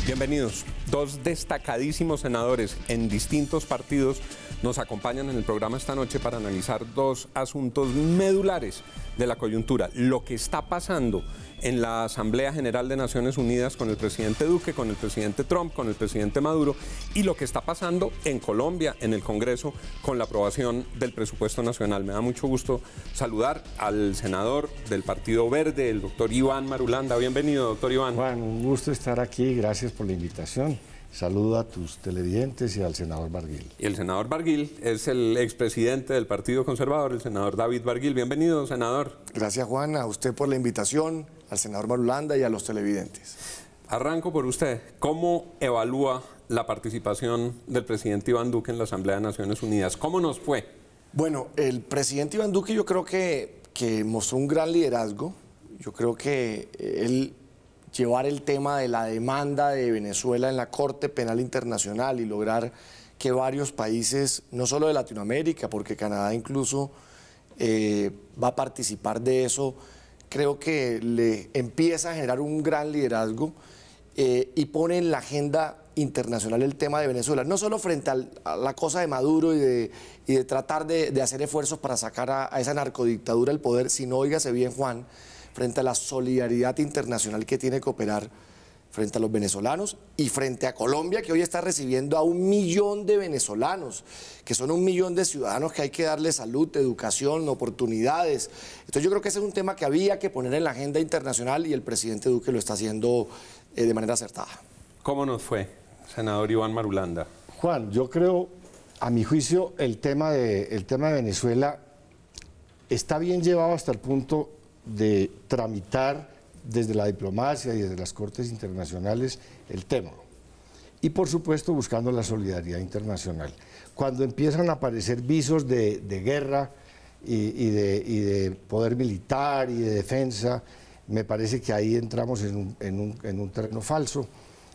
Bienvenidos. Dos destacadísimos senadores en distintos partidos nos acompañan en el programa esta noche para analizar dos asuntos medulares de la coyuntura. Lo que está pasando en la Asamblea General de Naciones Unidas con el presidente Duque, con el presidente Trump, con el presidente Maduro, y lo que está pasando en Colombia, en el Congreso, con la aprobación del presupuesto nacional. Me da mucho gusto saludar al senador del Partido Verde, el doctor Iván Marulanda. Bienvenido, doctor Iván. Juan, un gusto estar aquí. Gracias por la invitación. Saludo a tus televidentes y al senador Barguil. Y el senador Barguil es el expresidente del Partido Conservador, el senador David Barguil. Bienvenido, senador. Gracias, Juan, a usted por la invitación, al senador Marulanda y a los televidentes. Arranco por usted. ¿Cómo evalúa la participación del presidente Iván Duque en la Asamblea de Naciones Unidas? ¿Cómo nos fue? Bueno, el presidente Iván Duque yo creo que mostró un gran liderazgo. Yo creo que él llevar el tema de la demanda de Venezuela en la Corte Penal Internacional y lograr que varios países, no solo de Latinoamérica, porque Canadá incluso va a participar de eso, creo que le empieza a generar un gran liderazgo y pone en la agenda internacional el tema de Venezuela, no solo frente a la cosa de Maduro y de tratar de hacer esfuerzos para sacar a esa narcodictadura del poder, sino, óigase bien, Juan, frente a la solidaridad internacional que tiene que operar frente a los venezolanos y frente a Colombia, que hoy está recibiendo a 1 millón de venezolanos, que son 1 millón de ciudadanos que hay que darle salud, educación, oportunidades. Entonces yo creo que ese es un tema que había que poner en la agenda internacional y el presidente Duque lo está haciendo de manera acertada. ¿Cómo nos fue, senador Iván Marulanda? Juan, yo creo, a mi juicio, el tema de Venezuela está bien llevado hasta el punto de tramitar desde la diplomacia y desde las cortes internacionales el tema. Y por supuesto buscando la solidaridad internacional. Cuando empiezan a aparecer visos de guerra y de poder militar y de defensa, me parece que ahí entramos en un terreno falso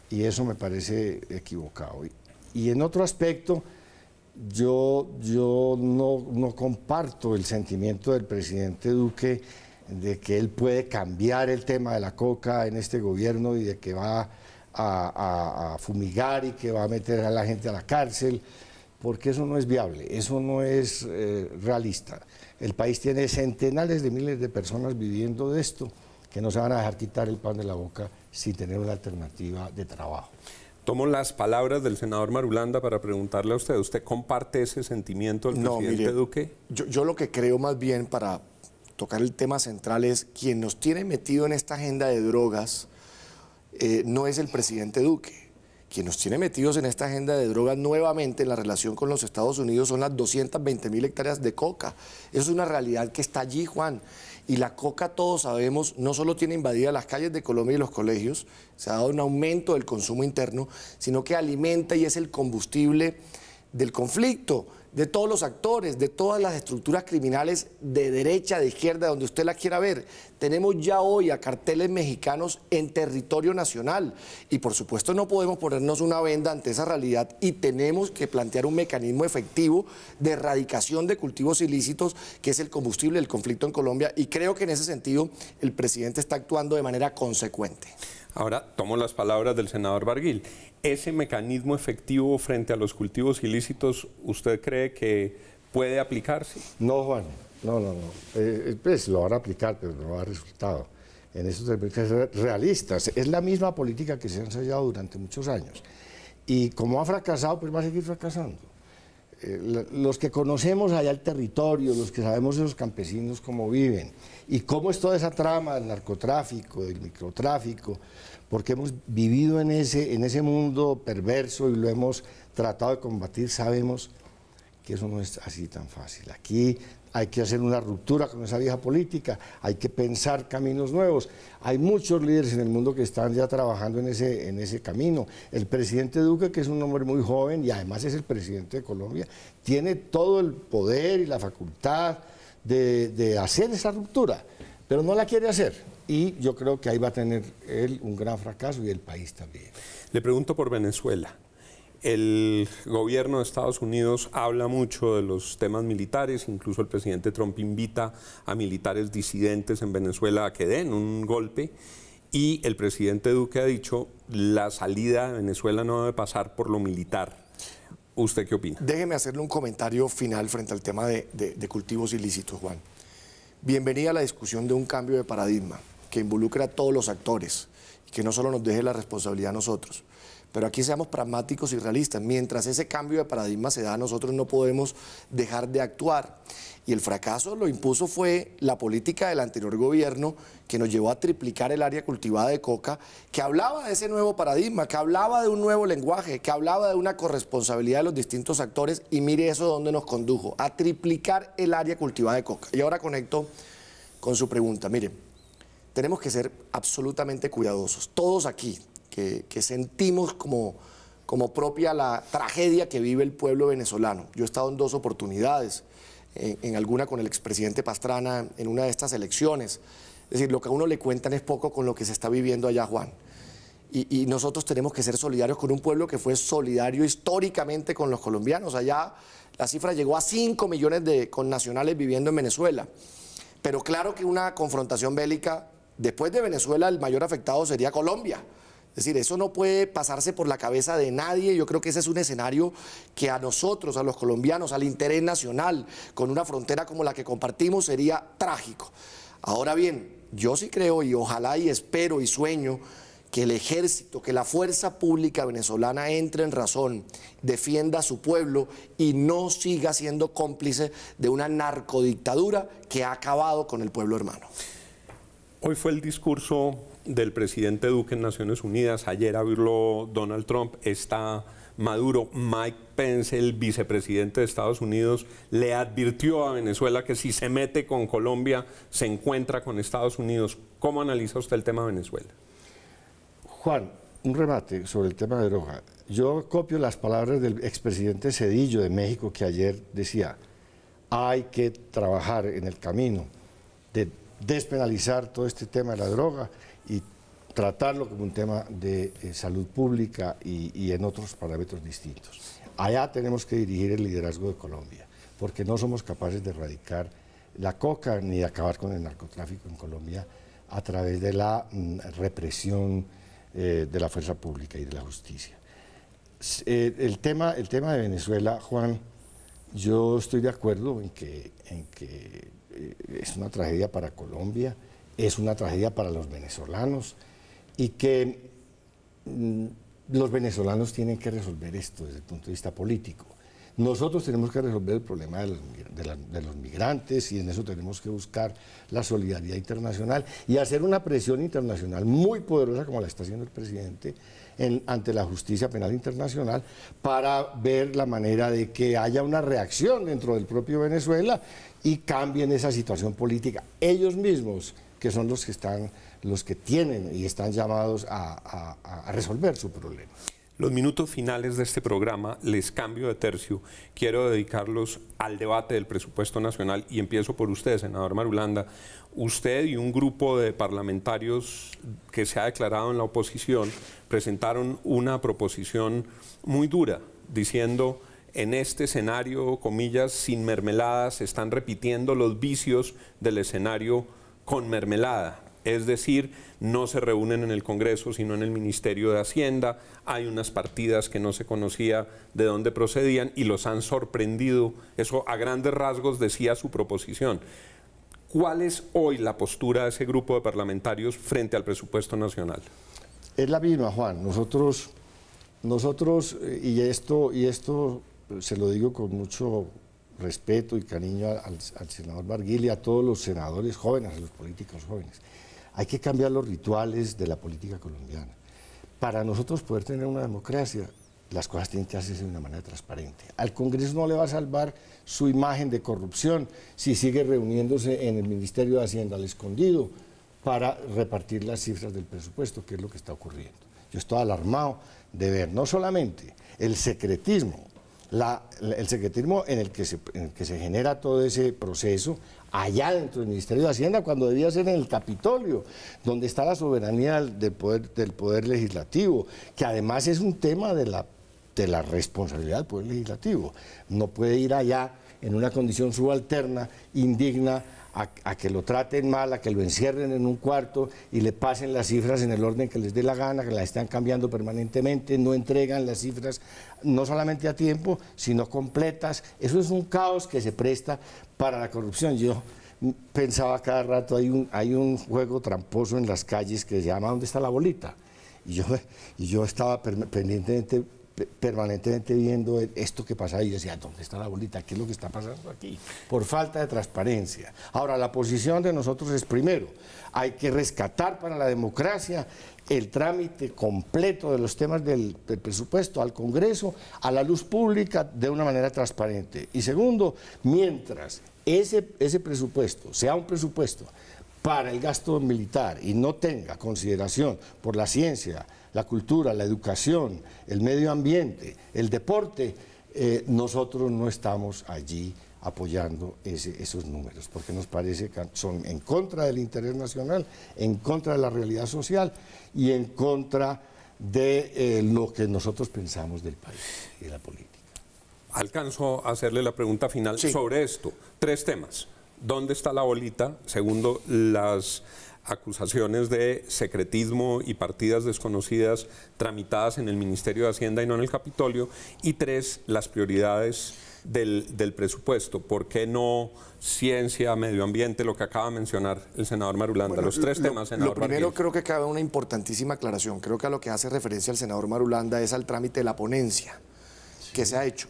y eso me parece equivocado. Y en otro aspecto, yo no comparto el sentimiento del presidente Duque de que él puede cambiar el tema de la coca en este gobierno y de que va a fumigar y que va a meter a la gente a la cárcel, porque eso no es viable, eso no es realista. El país tiene centenares de miles de personas viviendo de esto que no se van a dejar quitar el pan de la boca sin tener una alternativa de trabajo. Tomo las palabras del senador Marulanda para preguntarle a usted. ¿Usted comparte ese sentimiento del presidente Duque? Yo lo que creo más bien, para tocar el tema central, es quien nos tiene metido en esta agenda de drogas no es el presidente Duque. Quien nos tiene metidos en esta agenda de drogas nuevamente en la relación con los Estados Unidos son las 220.000 hectáreas de coca. Eso es una realidad que está allí, Juan. Y la coca, todos sabemos, no solo tiene invadidas las calles de Colombia y los colegios, se ha dado un aumento del consumo interno, sino que alimenta y es el combustible del conflicto, de todos los actores, de todas las estructuras criminales de derecha, de izquierda, donde usted la quiera ver. Tenemos ya hoy a carteles mexicanos en territorio nacional y por supuesto no podemos ponernos una venda ante esa realidad y tenemos que plantear un mecanismo efectivo de erradicación de cultivos ilícitos, que es el combustible del conflicto en Colombia, y creo que en ese sentido el presidente está actuando de manera consecuente. Ahora tomo las palabras del senador Barguil. ¿Ese mecanismo efectivo frente a los cultivos ilícitos, usted cree que puede aplicarse? No, Juan, no. Pues lo van a aplicar, pero no va a dar resultado. En eso tenemos que ser realistas. Es la misma política que se ha ensayado durante muchos años. Y como ha fracasado, pues va a seguir fracasando. Los que conocemos allá el territorio, los que sabemos de los campesinos cómo viven y cómo es toda esa trama del narcotráfico, del microtráfico, porque hemos vivido en ese mundo perverso y lo hemos tratado de combatir, sabemos que eso no es así tan fácil. Aquí hay que hacer una ruptura con esa vieja política, hay que pensar caminos nuevos. Hay muchos líderes en el mundo que están ya trabajando en ese camino. El presidente Duque, que es un hombre muy joven y además es el presidente de Colombia, tiene todo el poder y la facultad de hacer esa ruptura, pero no la quiere hacer. Y yo creo que ahí va a tener él un gran fracaso y el país también. Le pregunto por Venezuela. El gobierno de Estados Unidos habla mucho de los temas militares, incluso el presidente Trump invita a militares disidentes en Venezuela a que den un golpe y el presidente Duque ha dicho la salida de Venezuela no debe pasar por lo militar. ¿Usted qué opina? Déjeme hacerle un comentario final frente al tema de cultivos ilícitos, Juan. Bienvenida a la discusión de un cambio de paradigma que involucra a todos los actores y que no solo nos deje la responsabilidad a nosotros. Pero aquí seamos pragmáticos y realistas. Mientras ese cambio de paradigma se da, nosotros no podemos dejar de actuar. Y el fracaso lo impuso fue la política del anterior gobierno, que nos llevó a triplicar el área cultivada de coca, que hablaba de ese nuevo paradigma, que hablaba de un nuevo lenguaje, que hablaba de una corresponsabilidad de los distintos actores. Y mire eso dónde nos condujo, a triplicar el área cultivada de coca. Y ahora conecto con su pregunta. Mire, tenemos que ser absolutamente cuidadosos, todos aquí, que sentimos como propia la tragedia que vive el pueblo venezolano. Yo he estado en 2 oportunidades, en alguna con el expresidente Pastrana, en una de estas elecciones. Es decir, lo que a uno le cuentan es poco con lo que se está viviendo allá, Juan. Y nosotros tenemos que ser solidarios con un pueblo que fue solidario históricamente con los colombianos. Allá la cifra llegó a 5 millones de connacionales viviendo en Venezuela. Pero claro que una confrontación bélica, después de Venezuela, el mayor afectado sería Colombia. Es decir, eso no puede pasarse por la cabeza de nadie. Yo creo que ese es un escenario que a nosotros, a los colombianos, al interés nacional, con una frontera como la que compartimos, sería trágico. Ahora bien, yo sí creo y ojalá y espero y sueño que el ejército, que la fuerza pública venezolana entre en razón, defienda a su pueblo y no siga siendo cómplice de una narcodictadura que ha acabado con el pueblo hermano. Hoy fue el discurso del presidente Duque en Naciones Unidas, ayer habló Donald Trump, está Maduro. Mike Pence, el vicepresidente de Estados Unidos, le advirtió a Venezuela que si se mete con Colombia se encuentra con Estados Unidos. ¿Cómo analiza usted el tema de Venezuela? Juan, un remate sobre el tema de droga. Yo copio las palabras del expresidente Zedillo de México, que ayer decía: hay que trabajar en el camino de despenalizar todo este tema de la droga y tratarlo como un tema de salud pública y en otros parámetros distintos. Allá tenemos que dirigir el liderazgo de Colombia, porque no somos capaces de erradicar la coca ni de acabar con el narcotráfico en Colombia a través de la represión de la fuerza pública y de la justicia. El tema de Venezuela, Juan, yo estoy de acuerdo en que es una tragedia para Colombia, es una tragedia para los venezolanos y que los venezolanos tienen que resolver esto desde el punto de vista político. Nosotros tenemos que resolver el problema de los migrantes y en eso tenemos que buscar la solidaridad internacional y hacer una presión internacional muy poderosa como la está haciendo el presidente ante la justicia penal internacional para ver la manera de que haya una reacción dentro del propio Venezuela y cambien esa situación política. Ellos mismos, que son los que tienen y están llamados a resolver su problema. Los minutos finales de este programa les cambio de tercio. Quiero dedicarlos al debate del presupuesto nacional y empiezo por usted, senador Marulanda. Usted y un grupo de parlamentarios que se ha declarado en la oposición presentaron una proposición muy dura, diciendo: en este escenario, comillas, sin mermelada, se están repitiendo los vicios del escenario con mermelada. Es decir, no se reúnen en el Congreso, sino en el Ministerio de Hacienda. Hay unas partidas que no se conocía de dónde procedían y los han sorprendido. Eso a grandes rasgos decía su proposición. ¿Cuál es hoy la postura de ese grupo de parlamentarios frente al presupuesto nacional? Es la misma, Juan. Nosotros y esto se lo digo con mucho respeto y cariño al senador Barguil y a todos los senadores jóvenes, a los políticos jóvenes. Hay que cambiar los rituales de la política colombiana. Para nosotros poder tener una democracia, las cosas tienen que hacerse de una manera transparente. Al Congreso no le va a salvar su imagen de corrupción si sigue reuniéndose en el Ministerio de Hacienda al escondido para repartir las cifras del presupuesto, que es lo que está ocurriendo. Yo estoy alarmado de ver no solamente el secretismo, en el que se genera todo ese proceso allá dentro del Ministerio de Hacienda, cuando debía ser en el Capitolio, donde está la soberanía del poder legislativo, que además es un tema de la responsabilidad del poder legislativo. No puede ir allá en una condición subalterna, indigna, a que lo traten mal, a que lo encierren en un cuarto y le pasen las cifras en el orden que les dé la gana, que las están cambiando permanentemente, no entregan las cifras no solamente a tiempo, sino completas. Eso es un caos que se presta para la corrupción. Yo pensaba cada rato, hay un juego tramposo en las calles que se llama ¿dónde está la bolita? Y yo estaba permanentemente viendo esto que pasaba y decía, ¿dónde está la bolita? ¿Qué es lo que está pasando aquí? Por falta de transparencia. Ahora, la posición de nosotros es, primero, hay que rescatar para la democracia el trámite completo de los temas del presupuesto al Congreso, a la luz pública, de una manera transparente. Y segundo, mientras ese presupuesto sea un presupuesto para el gasto militar y no tenga consideración por la ciencia, la cultura, la educación, el medio ambiente, el deporte, nosotros no estamos allí apoyando esos números, porque nos parece que son en contra del interés nacional, en contra de la realidad social y en contra de lo que nosotros pensamos del país y de la política. Alcanzo a hacerle la pregunta final sobre esto. 3 temas. ¿Dónde está la bolita? Segundo, las acusaciones de secretismo y partidas desconocidas tramitadas en el Ministerio de Hacienda y no en el Capitolio. Y 3, las prioridades del presupuesto. ¿Por qué no ciencia, medio ambiente, lo que acaba de mencionar el senador Marulanda? Bueno, los 3 temas, senador. Lo primero, Barguil. creo que cabe una importantísima aclaración. Creo que a lo que hace referencia el senador Marulanda es al trámite de la ponencia que se ha hecho.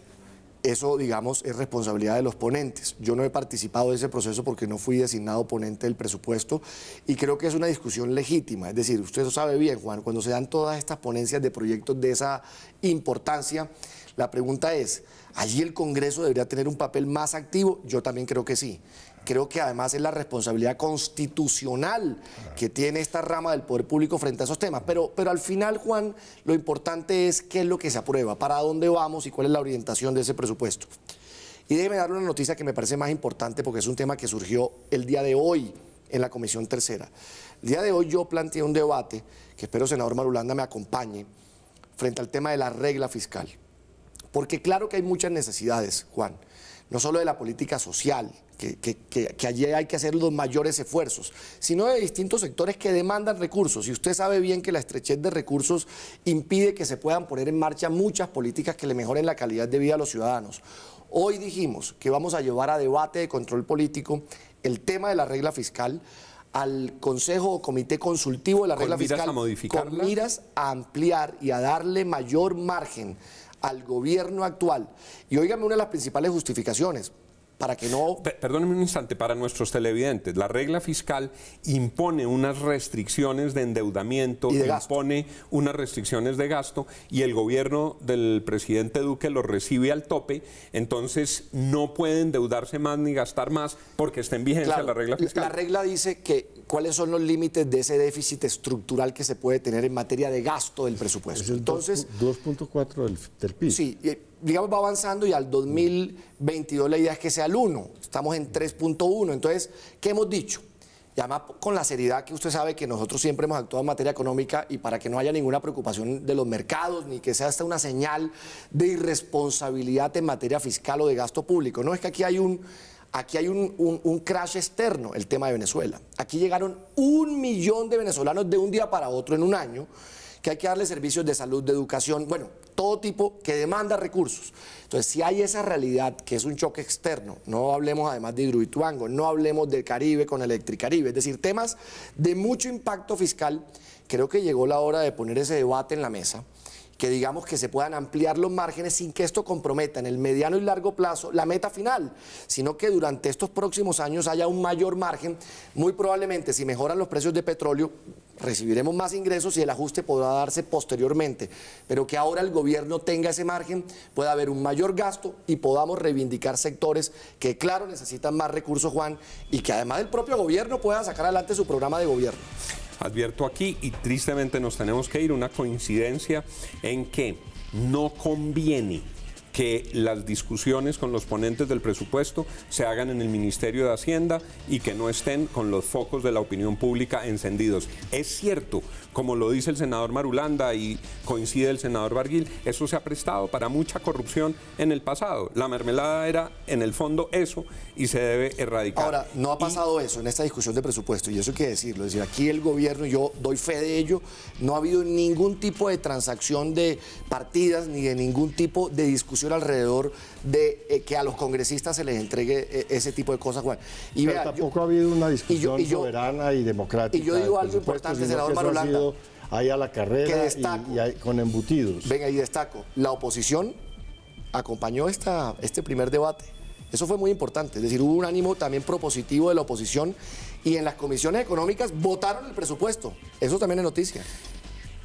Eso, digamos, es responsabilidad de los ponentes. Yo no he participado de ese proceso porque no fui designado ponente del presupuesto y creo que es una discusión legítima. Es decir, usted lo sabe bien, Juan, cuando se dan todas estas ponencias de proyectos de esa importancia, la pregunta es, ¿allí el Congreso debería tener un papel más activo? Yo también creo que sí. Creo que además es la responsabilidad constitucional que tiene esta rama del poder público frente a esos temas. Pero al final, Juan, lo importante es qué es lo que se aprueba, para dónde vamos y cuál es la orientación de ese presupuesto. Y déjeme darle una noticia que me parece más importante porque es un tema que surgió el día de hoy en la Comisión Tercera. El día de hoy yo planteé un debate, que espero senador Marulanda me acompañe, frente al tema de la regla fiscal. Porque claro que hay muchas necesidades, Juan, no solo de la política social, que allí hay que hacer los mayores esfuerzos, sino de distintos sectores que demandan recursos. Y usted sabe bien que la estrechez de recursos impide que se puedan poner en marcha muchas políticas que le mejoren la calidad de vida a los ciudadanos. Hoy dijimos que vamos a llevar a debate de control político el tema de la regla fiscal al Consejo o Comité Consultivo de la Regla Fiscal, con miras a ampliar y a darle mayor margen al gobierno actual. Y óigame una de las principales justificaciones, para que no... Perdónenme un instante, para nuestros televidentes, la regla fiscal impone unas restricciones de endeudamiento, impone unas restricciones de gasto y el gobierno del presidente Duque lo recibe al tope, entonces no puede endeudarse más ni gastar más porque está en vigencia la regla fiscal. La regla dice que cuáles son los límites de ese déficit estructural que se puede tener en materia de gasto del presupuesto. Es el 2.4 del PIB. Sí, digamos va avanzando y al 2022 la idea es que sea el 1, estamos en 3.1, entonces, ¿qué hemos dicho? Y además con la seriedad que usted sabe que nosotros siempre hemos actuado en materia económica y para que no haya ninguna preocupación de los mercados ni que sea hasta una señal de irresponsabilidad en materia fiscal o de gasto público. No, es que aquí hay un crash externo, el tema de Venezuela. Aquí llegaron 1 millón de venezolanos de un día para otro en un año, que hay que darle servicios de salud, de educación, bueno, todo tipo que demanda recursos. Entonces, si hay esa realidad que es un choque externo, no hablemos además de Hidroituango, no hablemos del Caribe con Electricaribe, es decir, temas de mucho impacto fiscal, creo que llegó la hora de poner ese debate en la mesa, que digamos que se puedan ampliar los márgenes sin que esto comprometa en el mediano y largo plazo la meta final, sino que durante estos próximos años haya un mayor margen. Muy probablemente, si mejoran los precios de petróleo, recibiremos más ingresos y el ajuste podrá darse posteriormente, pero que ahora el gobierno tenga ese margen, pueda haber un mayor gasto y podamos reivindicar sectores que, claro, necesitan más recursos, Juan, y que además el propio gobierno pueda sacar adelante su programa de gobierno. Advierto aquí, y tristemente nos tenemos que ir, una coincidencia en que no conviene que las discusiones con los ponentes del presupuesto se hagan en el Ministerio de Hacienda y que no estén con los focos de la opinión pública encendidos. Es cierto, como lo dice el senador Marulanda y coincide el senador Barguil, eso se ha prestado para mucha corrupción en el pasado. La mermelada era en el fondo eso y se debe erradicar. Ahora, no ha pasado eso en esta discusión de presupuesto, y eso hay que decirlo. Es decir, aquí el gobierno, yo doy fe de ello, no ha habido ningún tipo de transacción de partidas ni de ningún tipo de discusión alrededor de que a los congresistas se les entregue ese tipo de cosas, Juan. Y pero vea, tampoco ha habido una discusión soberana y democrática. Y yo digo algo importante, senador Marulanda, ahí a la carrera con embutidos. Venga, y destaco, la oposición acompañó este primer debate. Eso fue muy importante, es decir, hubo un ánimo también propositivo de la oposición y en las comisiones económicas votaron el presupuesto. Eso también es noticia.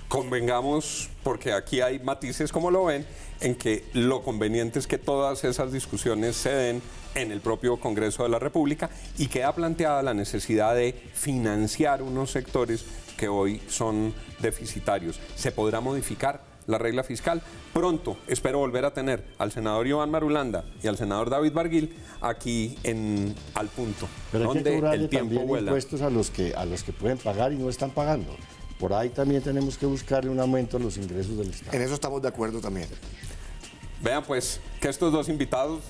Convengamos, porque aquí hay matices, como lo ven, en que lo conveniente es que todas esas discusiones se den en el propio Congreso de la República y queda planteada la necesidad de financiar unos sectores que hoy son deficitarios. ¿Se podrá modificar la regla fiscal? Pronto espero volver a tener al senador Iván Marulanda y al senador David Barguil aquí en Al Punto, pero donde hay que el tiempo también vuela. Impuestos a los que pueden pagar y no están pagando. Por ahí también tenemos que buscarle un aumento a los ingresos del Estado. En eso estamos de acuerdo también. Vean pues que estos dos invitados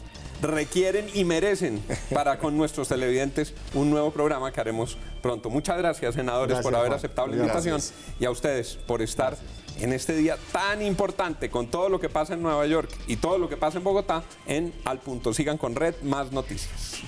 requieren y merecen para con nuestros televidentes un nuevo programa que haremos pronto. Muchas gracias, senadores, por haber aceptado la invitación y a ustedes por estar en este día tan importante con todo lo que pasa en Nueva York y todo lo que pasa en Bogotá en Al Punto. Sigan con Red Más Noticias.